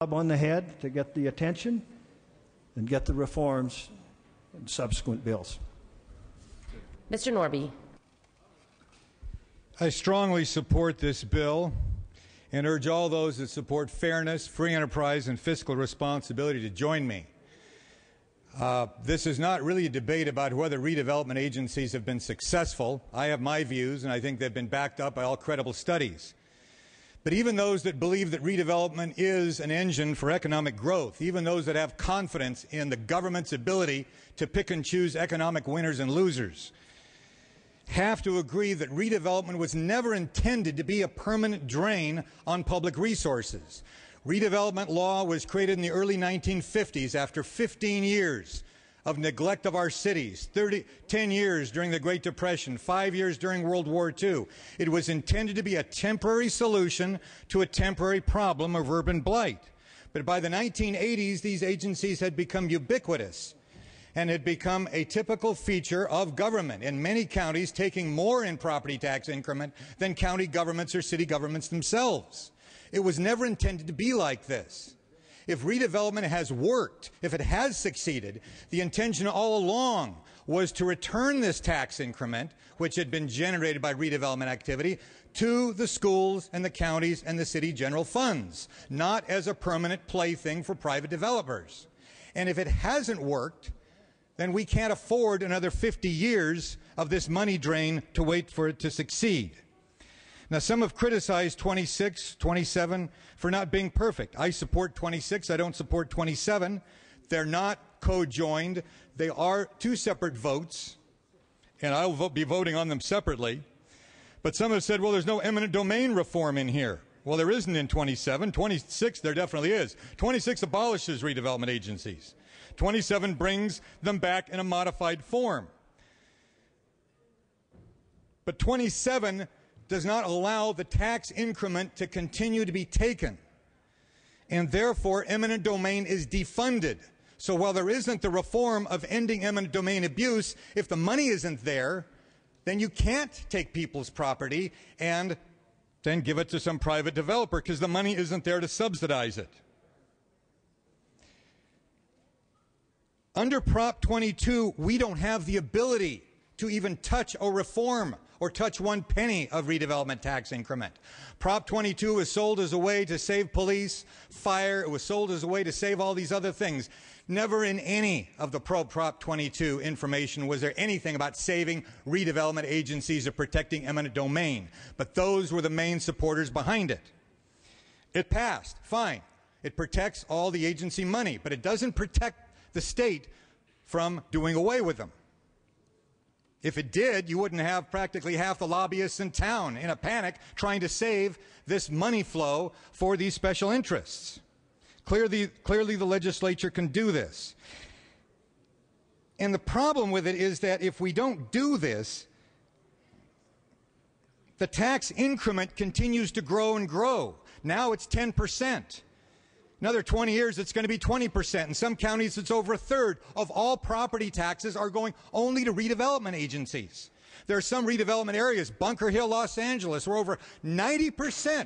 on the head to get the attention and get the reforms in subsequent bills. Mr. Norby. I strongly support this bill and urge all those that support fairness, free enterprise, and fiscal responsibility to join me. This is not really a debate about whether redevelopment agencies have been successful. I have my views, and I think they've been backed up by all credible studies. But even those that believe that redevelopment is an engine for economic growth, even those that have confidence in the government's ability to pick and choose economic winners and losers, have to agree that redevelopment was never intended to be a permanent drain on public resources. Redevelopment law was created in the early 1950s after 15 years of neglect of our cities, 10 years during the Great Depression, 5 years during World War II. It was intended to be a temporary solution to a temporary problem of urban blight. But by the 1980s, these agencies had become ubiquitous and had become a typical feature of government, in many counties taking more in property tax increment than county governments or city governments themselves. It was never intended to be like this. If redevelopment has worked, if it has succeeded, the intention all along was to return this tax increment, which had been generated by redevelopment activity, to the schools and the counties and the city general funds, not as a permanent plaything for private developers. And if it hasn't worked, then we can't afford another 50 years of this money drain to wait for it to succeed. Now, some have criticized 26, 27 for not being perfect. I support 26. I don't support 27. They're not co-joined. They are two separate votes, and I will be voting on them separately. But some have said, well, there's no eminent domain reform in here. Well, there isn't in 27. 26, there definitely is. 26 abolishes redevelopment agencies. 27 brings them back in a modified form. But 27 does not allow the tax increment to continue to be taken. And therefore, eminent domain is defunded. So while there isn't the reform of ending eminent domain abuse, if the money isn't there, then you can't take people's property and then give it to some private developer because the money isn't there to subsidize it. Under Prop 22, we don't have the ability to even touch or reform or touch 1 penny of redevelopment tax increment. Prop 22 was sold as a way to save police, fire. It was sold as a way to save all these other things. Never in any of the Prop 22 information was there anything about saving redevelopment agencies or protecting eminent domain. But those were the main supporters behind it. It passed. Fine. It protects all the agency money, but it doesn't protect the state from doing away with them. If it did, you wouldn't have practically half the lobbyists in town in a panic trying to save this money flow for these special interests. Clearly the legislature can do this. And the problem with it is that if we don't do this, the tax increment continues to grow and grow. Now it's 10%. Another 20 years, it's going to be 20%. In some counties, it's over a third of all property taxes are going only to redevelopment agencies. There are some redevelopment areas, Bunker Hill, Los Angeles, where over 90%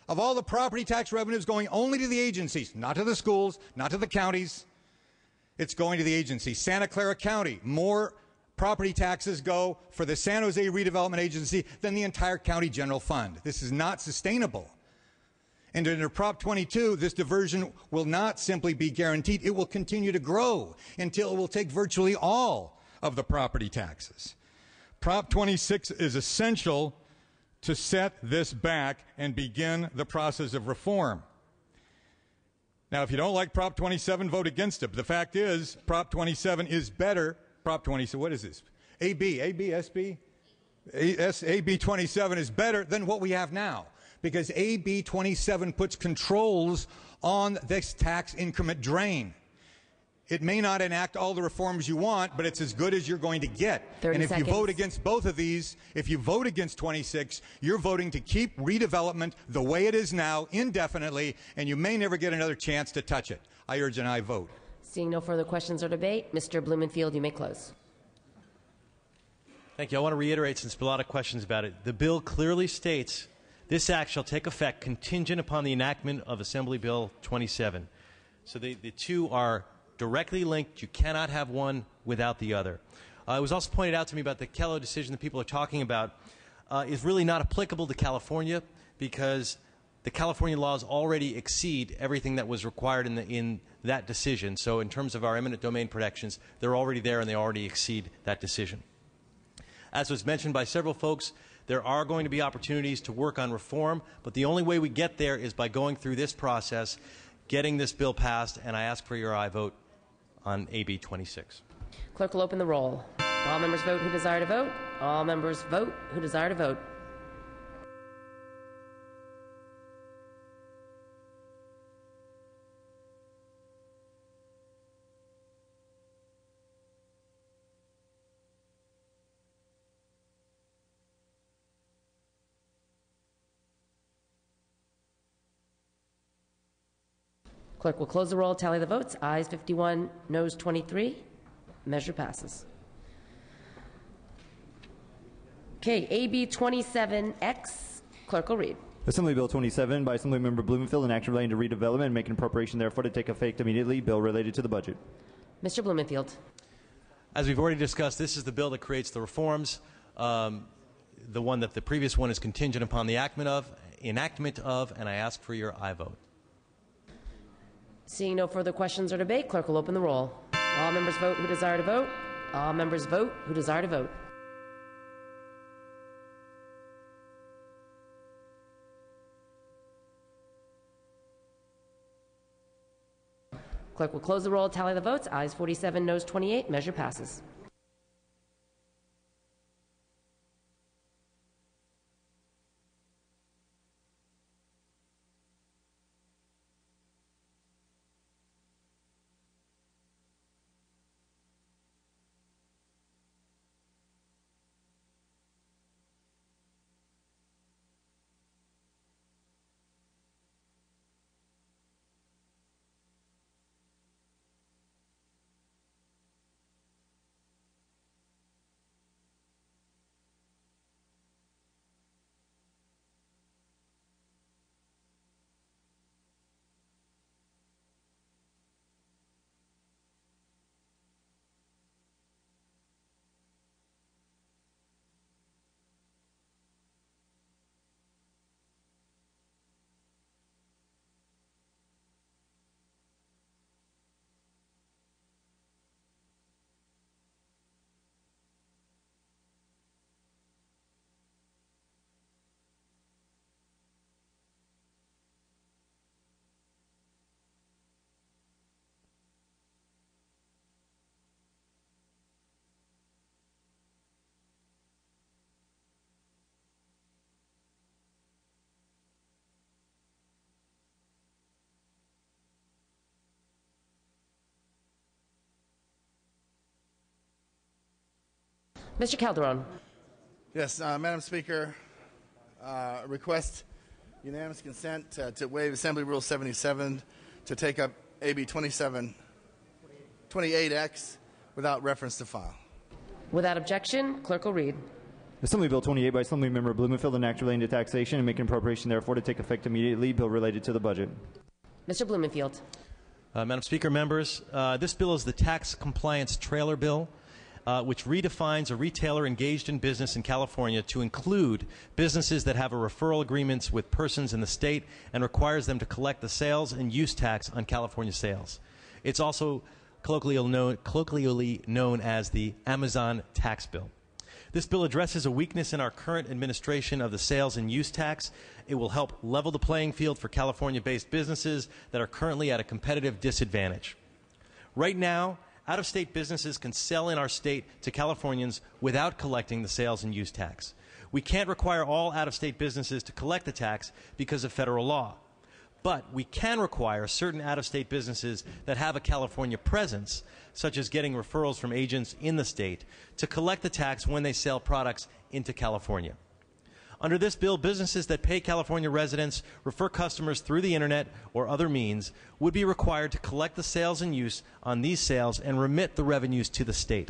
of all the property tax revenue is going only to the agencies, not to the schools, not to the counties. It's going to the agencies. Santa Clara County, more property taxes go for the San Jose Redevelopment Agency than the entire county general fund. This is not sustainable. And under Prop 22, this diversion will not simply be guaranteed. It will continue to grow until it will take virtually all of the property taxes. Prop 26 is essential to set this back and begin the process of reform. Now, if you don't like Prop 27, vote against it. But the fact is, Prop 27 is better. Prop 27, what is this? AB 27 is better than what we have now, because AB 27 puts controls on this tax increment drain. It may not enact all the reforms you want, but it's as good as you're going to get. And if you vote against both of these, if you vote against 26, you're voting to keep redevelopment the way it is now indefinitely, and you may never get another chance to touch it. I urge an aye vote. Seeing no further questions or debate, Mr. Blumenfield, you may close. Thank you. I want to reiterate, since there are a lot of questions about it, the bill clearly states This act shall take effect contingent upon the enactment of Assembly Bill 27. So the two are directly linked. You cannot have one without the other. It was also pointed out to me about the Kello decision that people are talking about is really not applicable to California because the California laws already exceed everything that was required in that decision. So in terms of our eminent domain protections, they're already there and they already exceed that decision. As was mentioned by several folks, there are going to be opportunities to work on reform, but the only way we get there is by going through this process, getting this bill passed, and I ask for your aye vote on AB 26. Clerk will open the roll. All members vote who desire to vote. All members vote who desire to vote. Clerk will close the roll, tally the votes. Ayes 51, noes 23. Measure passes. Okay, AB 27X. Clerk will read. Assembly Bill 27 by Assemblymember Blumenfield, an act relating to redevelopment and make an appropriation therefore to take effect immediately. Bill related to the budget. Mr. Blumenfield. As we've already discussed, this is the bill that creates the reforms. The one that the previous one is contingent upon the enactment of, and I ask for your aye vote. Seeing no further questions or debate, clerk will open the roll. All members vote who desire to vote. All members vote who desire to vote. Clerk will close the roll, tally the votes. Ayes 47, noes 28. Measure passes. Mr. Calderon. Yes, Madam Speaker, request unanimous consent to waive Assembly Rule 77 to take up AB 28X without reference to file. Without objection, clerk will read. Assembly Bill 28 by Assemblymember Blumenfield, an act relating to taxation and make an appropriation therefore to take effect immediately. Bill related to the budget. Mr. Blumenfield. Madam Speaker, members, this bill is the Tax Compliance Trailer Bill, which redefines a retailer engaged in business in California to include businesses that have a referral agreements with persons in the state and requires them to collect the sales and use tax on California sales. It's also colloquially known as the Amazon Tax Bill. This bill addresses a weakness in our current administration of the sales and use tax. It will help level the playing field for California-based businesses that are currently at a competitive disadvantage. Right now, out-of-state businesses can sell in our state to Californians without collecting the sales and use tax. We can't require all out-of-state businesses to collect the tax because of federal law. But we can require certain out-of-state businesses that have a California presence, such as getting referrals from agents in the state, to collect the tax when they sell products into California. Under this bill, businesses that pay California residents, refer customers through the internet or other means, would be required to collect the sales and use on these sales and remit the revenues to the state.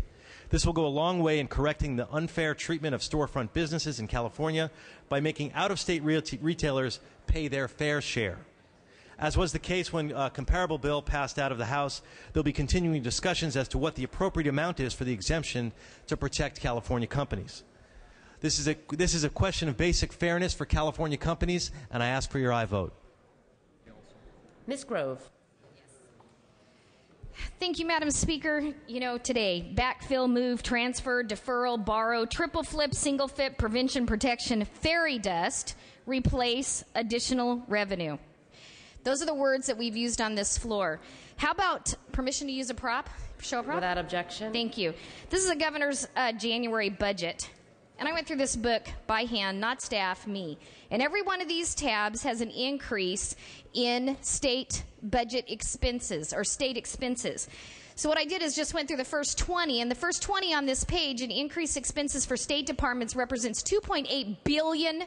This will go a long way in correcting the unfair treatment of storefront businesses in California by making out-of-state retailers pay their fair share. As was the case when a comparable bill passed out of the House, there'll be continuing discussions as to what the appropriate amount is for the exemption to protect California companies. This is a question of basic fairness for California companies, and I ask for your aye vote. Ms. Grove. Thank you, Madam Speaker. You know, today, backfill, move, transfer, deferral, borrow, triple flip, single flip, prevention, protection, fairy dust, replace, additional revenue. Those are the words that we've used on this floor. How about permission to use a prop? Show a prop? Without objection. Thank you. This is the governor's January budget. And I went through this book by hand, not staff, me. And every one of these tabs has an increase in state budget expenses or state expenses. So what I did is just went through the first 20, and the first 20 on this page in increased expenses for state departments represents $2.8 billion.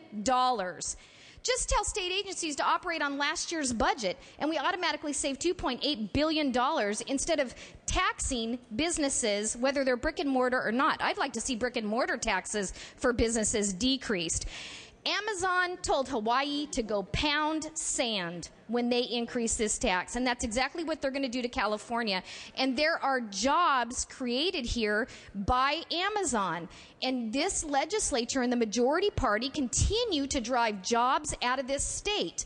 Just tell state agencies to operate on last year's budget, and we automatically save $2.8 billion instead of taxing businesses, whether they're brick and mortar or not. I'd like to see brick and mortar taxes for businesses decreased. Amazon told Hawaii to go pound sand when they increase this tax, and that's exactly what they're going to do to California. And there are jobs created here by Amazon, and this legislature and the majority party continue to drive jobs out of this state.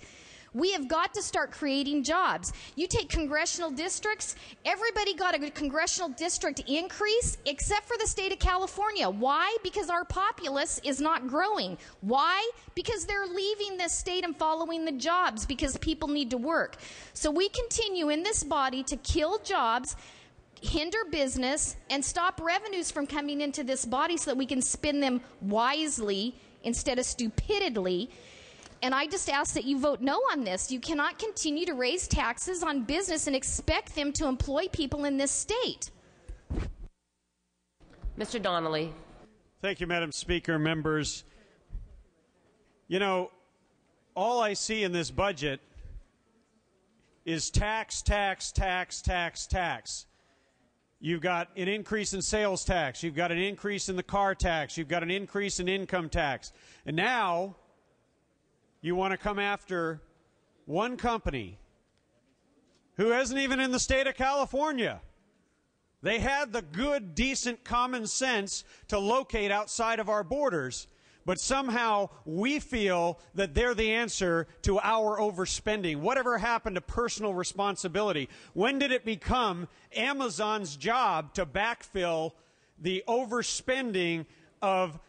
We have got to start creating jobs. You take congressional districts, everybody got a congressional district increase except for the state of California. Why? Because our populace is not growing. Why? Because they're leaving this state and following the jobs because people need to work. So we continue in this body to kill jobs, hinder business, and stop revenues from coming into this body so that we can spend them wisely instead of stupidly. And I just ask that you vote no on this. You cannot continue to raise taxes on business and expect them to employ people in this state. Mr. Donnelly. Thank you, Madam Speaker, members. You know, all I see in this budget is tax, tax, tax, tax, tax. You've got an increase in sales tax. You've got an increase in the car tax. You've got an increase in income tax. And now you want to come after one company who isn't even in the state of California. They had the good, decent common sense to locate outside of our borders, but somehow we feel that they're the answer to our overspending. Whatever happened to personal responsibility? When did it become Amazon's job to backfill the overspending of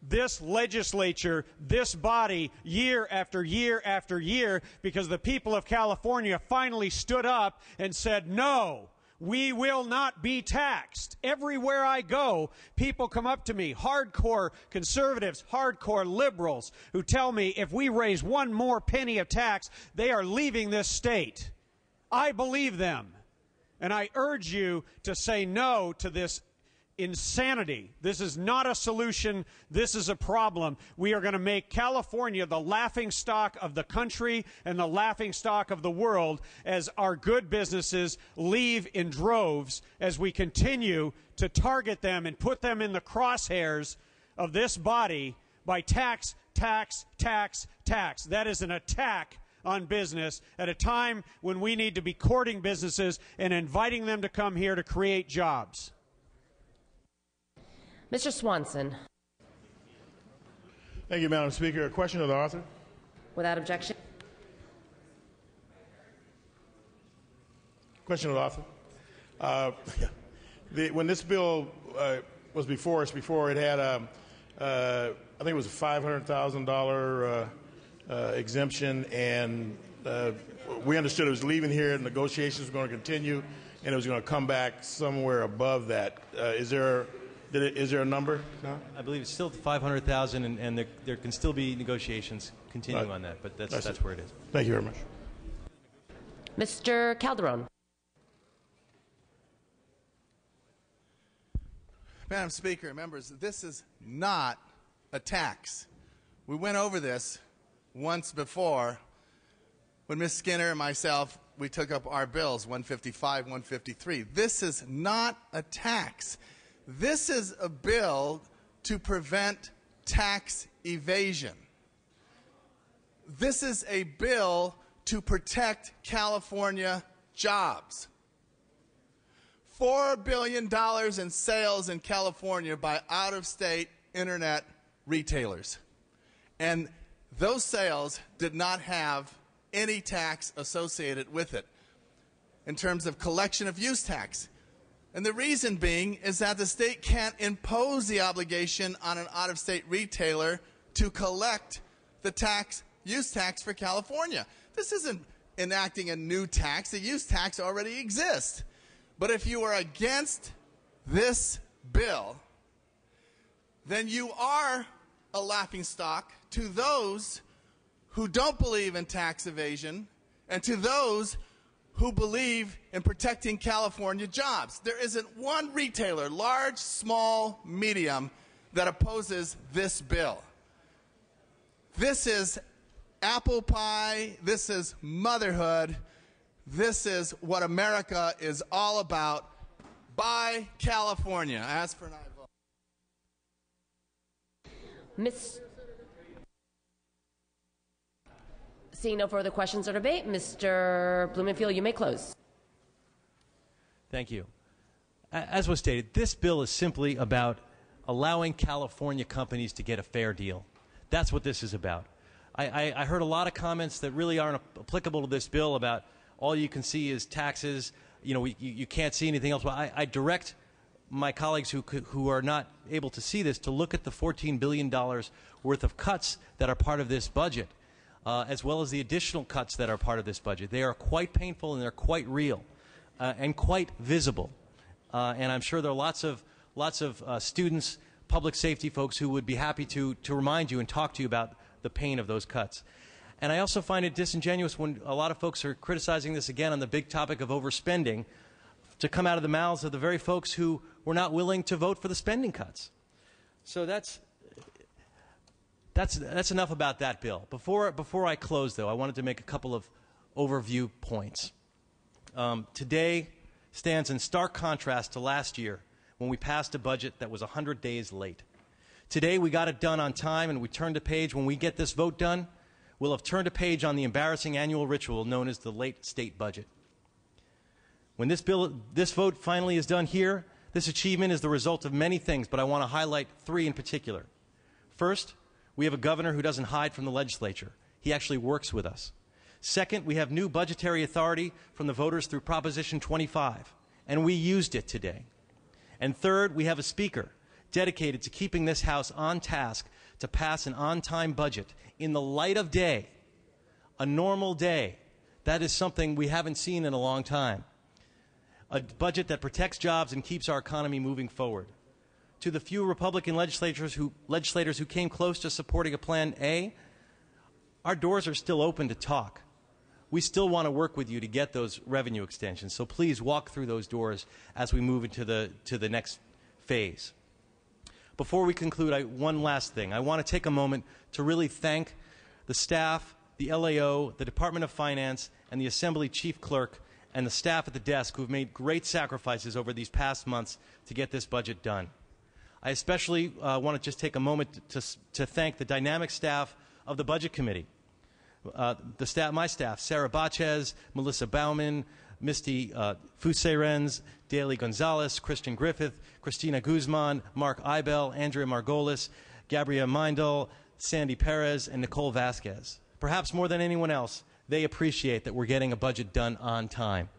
this legislature, this body, year after year after year, because the people of California finally stood up and said, no, we will not be taxed. Everywhere I go, people come up to me, hardcore conservatives, hardcore liberals, who tell me if we raise one more penny of tax, they are leaving this state. I believe them. And I urge you to say no to this insanity. This is not a solution. This is a problem. We are going to make California the laughingstock of the country and the laughingstock of the world as our good businesses leave in droves as we continue to target them and put them in the crosshairs of this body by tax, tax, tax, tax. That is an attack on business at a time when we need to be courting businesses and inviting them to come here to create jobs. Mr. Swanson. Thank you, Madam Speaker. A question of the author. Without objection. Question of the author. When this bill was before us, before it had, I think it was a $500,000 exemption, and we understood it was leaving here, negotiations were going to continue, and it was going to come back somewhere above that. Is there a number? No? I believe it's still 500,000, and there can still be negotiations continuing on that, but that's where it is. Thank you very much. Mr. Calderon. Madam Speaker, members, this is not a tax. We went over this once before when Ms. Skinner and myself, we took up our bills, 155, 153. This is not a tax. This is a bill to prevent tax evasion. This is a bill to protect California jobs. $4 billion in sales in California by out-of-state internet retailers. And those sales did not have any tax associated with it in terms of collection of use tax. And the reason being is that the state can't impose the obligation on an out-of-state retailer to collect the tax, use tax for California. This isn't enacting a new tax. The use tax already exists. But if you are against this bill, then you are a laughingstock to those who don't believe in tax evasion and to those who believe in protecting California jobs. There isn't one retailer, large, small, medium, that opposes this bill. This is apple pie. This is motherhood. This is what America is all about. Buy California. I ask for an aye vote. Seeing no further questions or debate, Mr. Blumenfield, you may close. Thank you. As was stated, this bill is simply about allowing California companies to get a fair deal. That's what this is about. I heard a lot of comments that really aren't applicable to this bill about all you can see is taxes. You know, you can't see anything else. Well, I direct my colleagues who are not able to see this to look at the $14 billion worth of cuts that are part of this budget. As well as the additional cuts that are part of this budget. They are quite painful and they're quite real and quite visible. And I'm sure there are lots of students, public safety folks who would be happy to remind you and talk to you about the pain of those cuts. And I also find it disingenuous when a lot of folks are criticizing this again on the big topic of overspending to come out of the mouths of the very folks who were not willing to vote for the spending cuts. So that's enough about that bill. Before I close, though, I wanted to make a couple of overview points. Today stands in stark contrast to last year when we passed a budget that was 100 days late. Today we got it done on time and we turned a page. When we get this vote done, we'll have turned a page on the embarrassing annual ritual known as the late state budget. When this vote finally is done here, this achievement is the result of many things, but I want to highlight three in particular. First, we have a governor who doesn't hide from the legislature. He actually works with us. Second, we have new budgetary authority from the voters through Proposition 25, and we used it today. And third, we have a speaker dedicated to keeping this House on task to pass an on-time budget in the light of day, a normal day. That is something we haven't seen in a long time. A budget that protects jobs and keeps our economy moving forward. To the few Republican legislators who came close to supporting a Plan A, our doors are still open to talk. We still want to work with you to get those revenue extensions. So please walk through those doors as we move into the next phase. Before we conclude, one last thing. I want to take a moment to really thank the staff, the LAO, the Department of Finance, and the Assembly Chief Clerk, and the staff at the desk who have made great sacrifices over these past months to get this budget done. I especially want to just take a moment to thank the dynamic staff of the Budget Committee. My staff, Sarah Bachez, Melissa Bauman, Misty Fuserenz, Daly Gonzalez, Christian Griffith, Christina Guzman, Mark Eibel, Andrea Margolis, Gabrielle Meindl, Sandy Perez, and Nicole Vasquez. Perhaps more than anyone else, they appreciate that we're getting a budget done on time.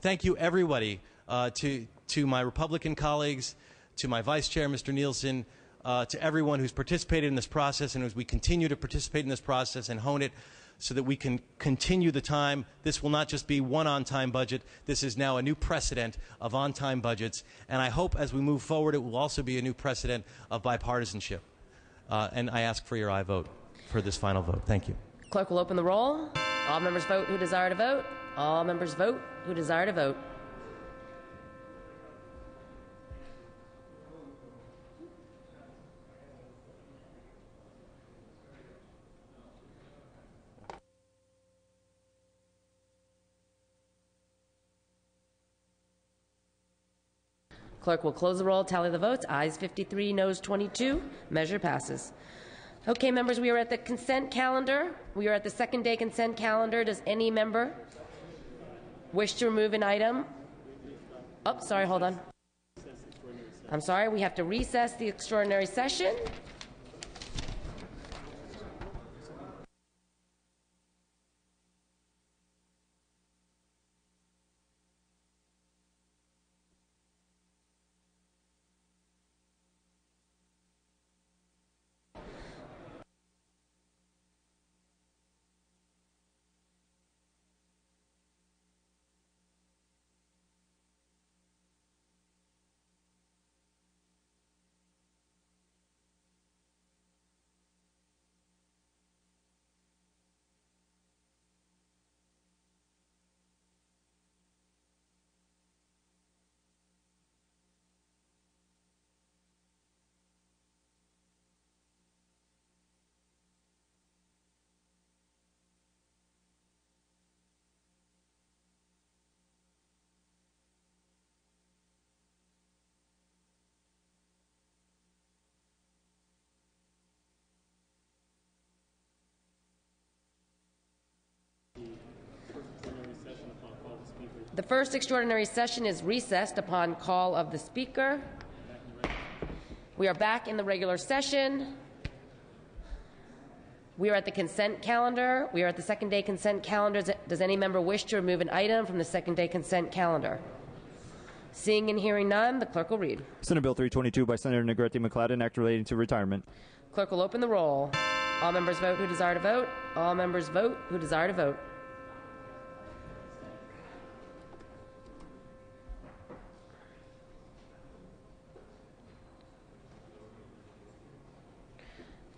Thank you, everybody, to my Republican colleagues, to my Vice Chair, Mr. Nielsen, to everyone who's participated in this process, and as we continue to participate in this process and hone it so that we can continue the time. This will not just be one on-time budget. This is now a new precedent of on-time budgets, and I hope as we move forward it will also be a new precedent of bipartisanship. And I ask for your aye vote for this final vote. Thank you. Clerk will open the roll. All members vote who desire to vote. All members vote who desire to vote. Clerk will close the roll, tally the votes. Ayes 53, noes 22. Measure passes. Okay, members, we are at the consent calendar. We are at the second day consent calendar. Does any member wish to remove an item? Oh, sorry, hold on. I'm sorry, we have to recess the extraordinary session. The first extraordinary session is recessed upon call of the Speaker. We are back in the regular session. We are at the consent calendar. We are at the second day consent calendar. Does any member wish to remove an item from the second day consent calendar? Seeing and hearing none, the clerk will read. Senate Bill 322 by Senator Negrete McLadden, an act relating to retirement. Clerk will open the roll. All members vote who desire to vote. All members vote who desire to vote.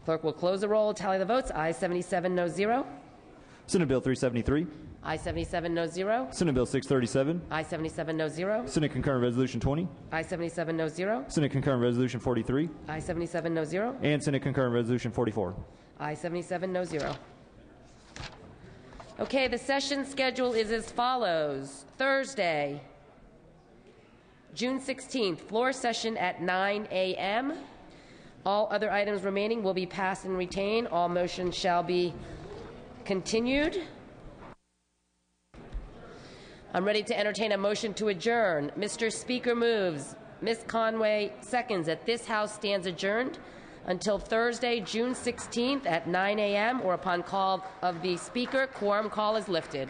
Clerk will close the roll, tally the votes. Ayes 77, no 0. Senate Bill 373. Ayes 77, no 0. Senate Bill 637. Ayes 77, no 0. Senate Concurrent Resolution 20. Ayes 77, no 0. Senate Concurrent Resolution 43. Ayes 77, no 0. And Senate Concurrent Resolution 44. Ayes 77, no 0. Okay, the session schedule is as follows. Thursday, June 16th, floor session at 9 a.m. All other items remaining will be passed and retained. All motions shall be continued. I'm ready to entertain a motion to adjourn. Mr. Speaker moves. Ms. Conway seconds that this House stands adjourned until Thursday, June 16th at 9 a.m. or upon call of the Speaker. Quorum call is lifted.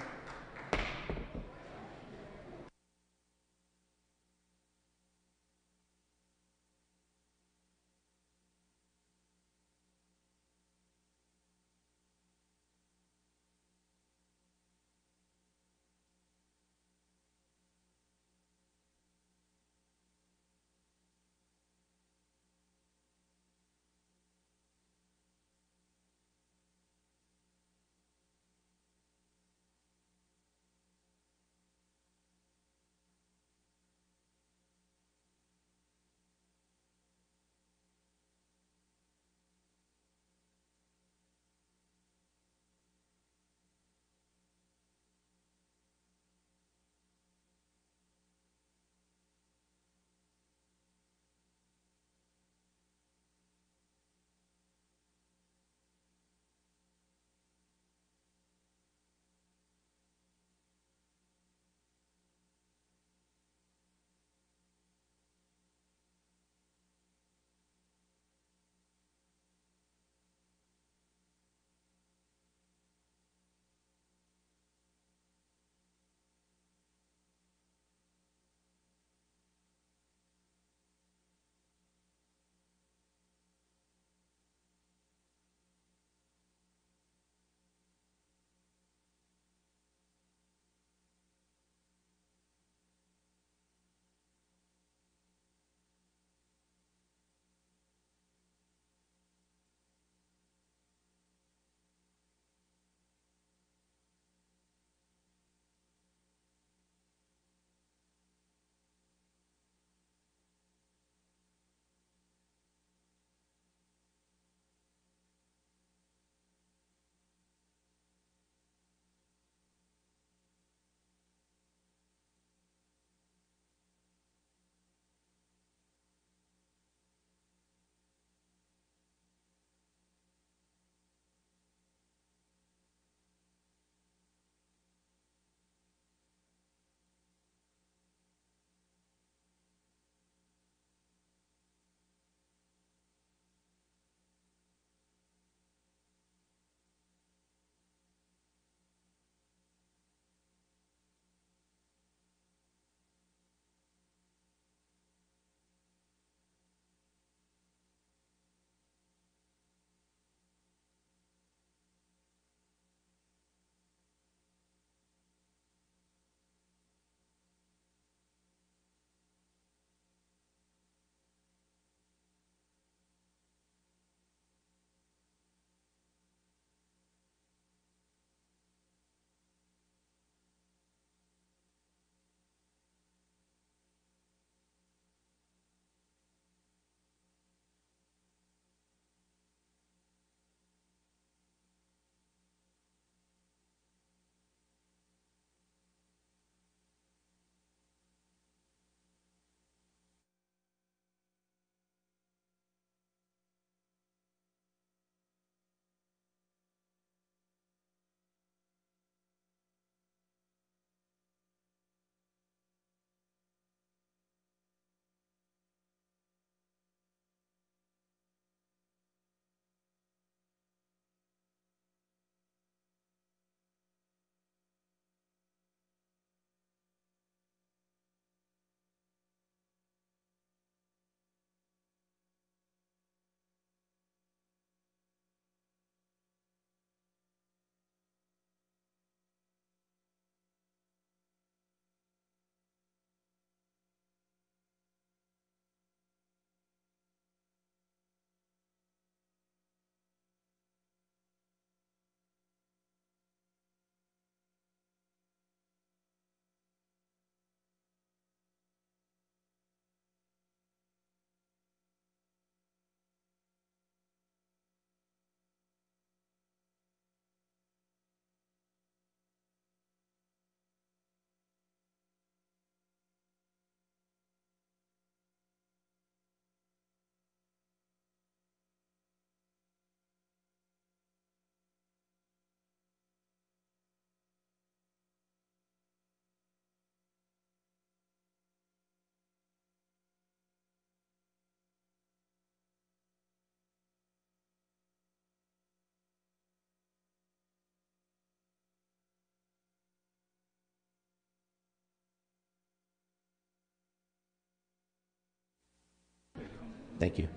Thank you.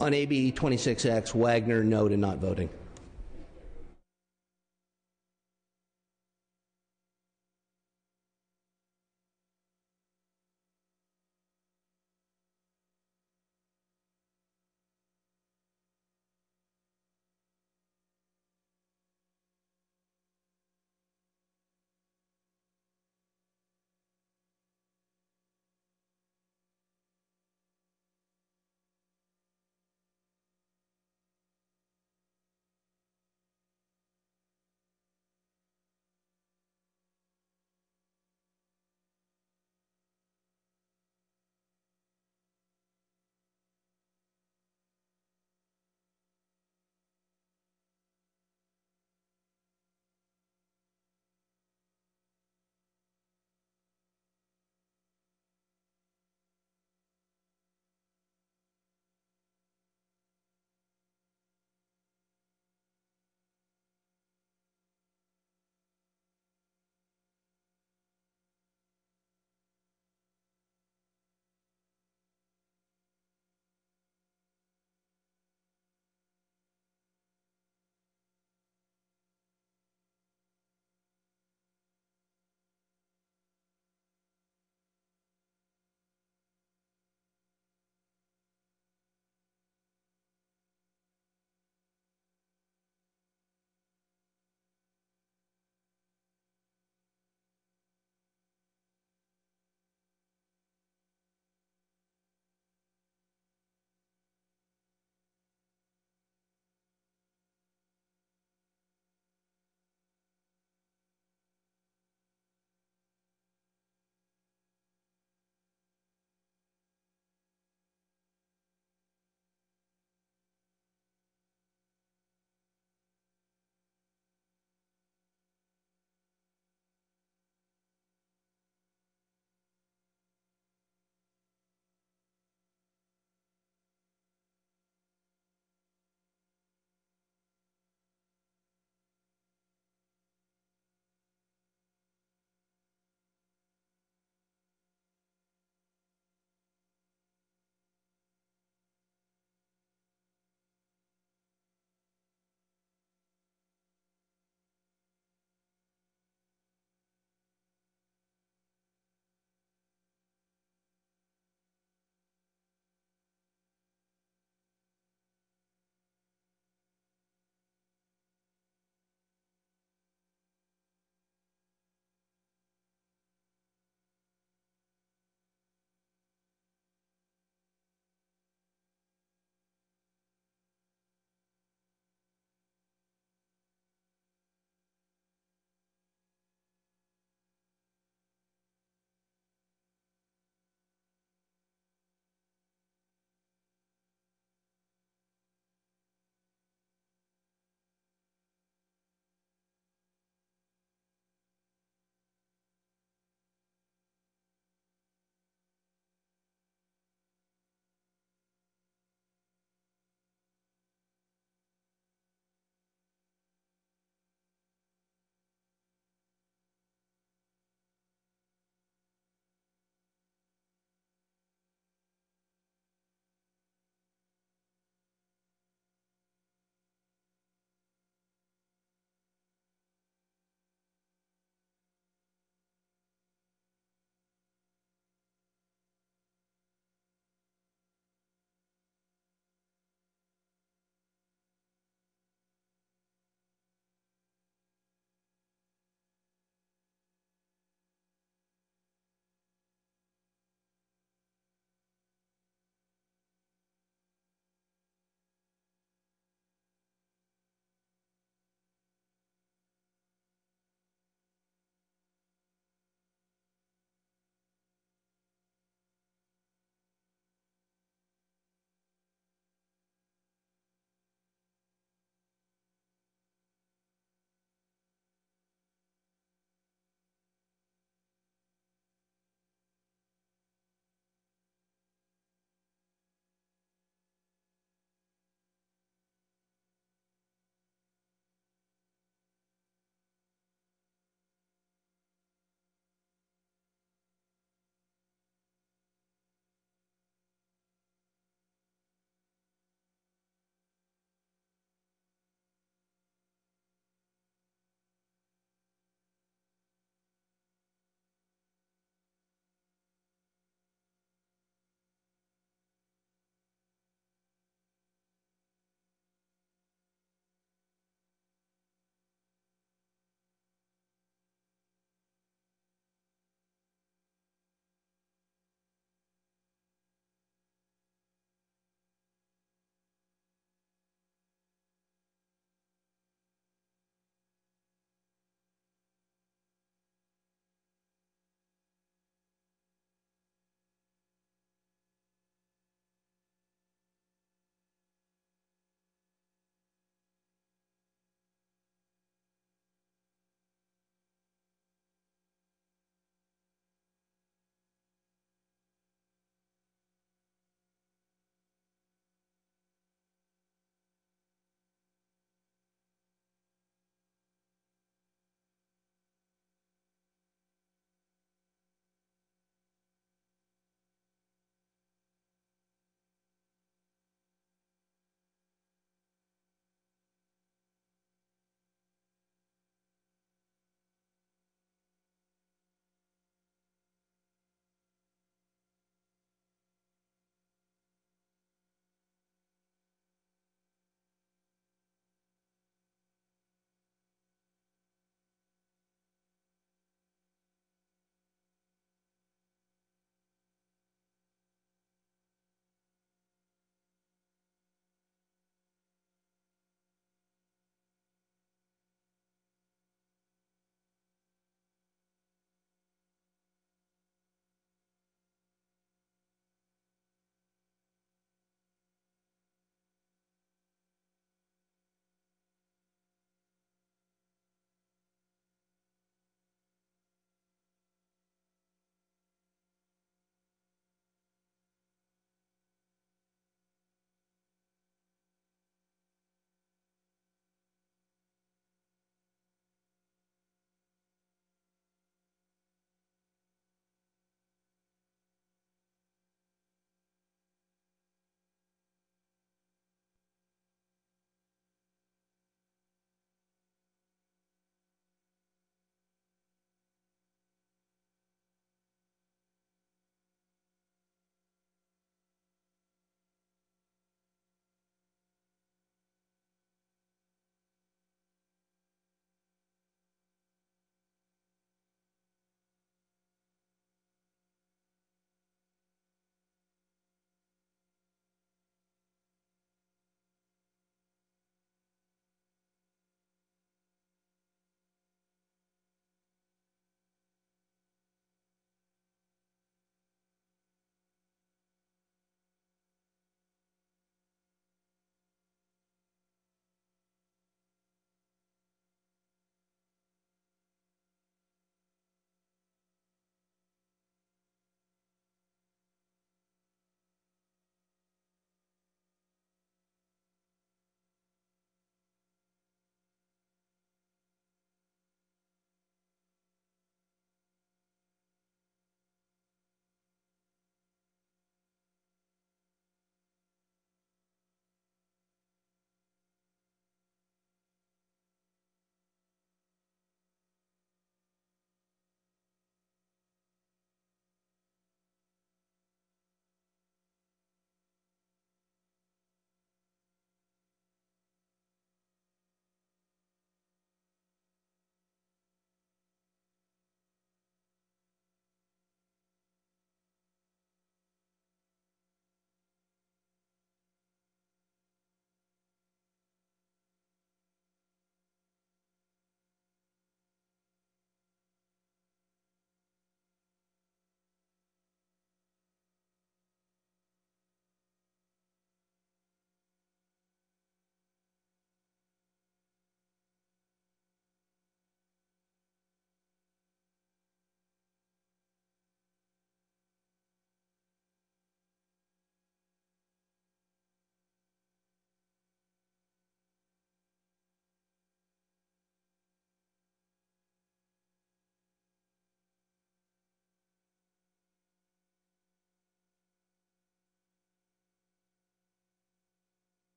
On AB 26X, Wagner, no to not voting.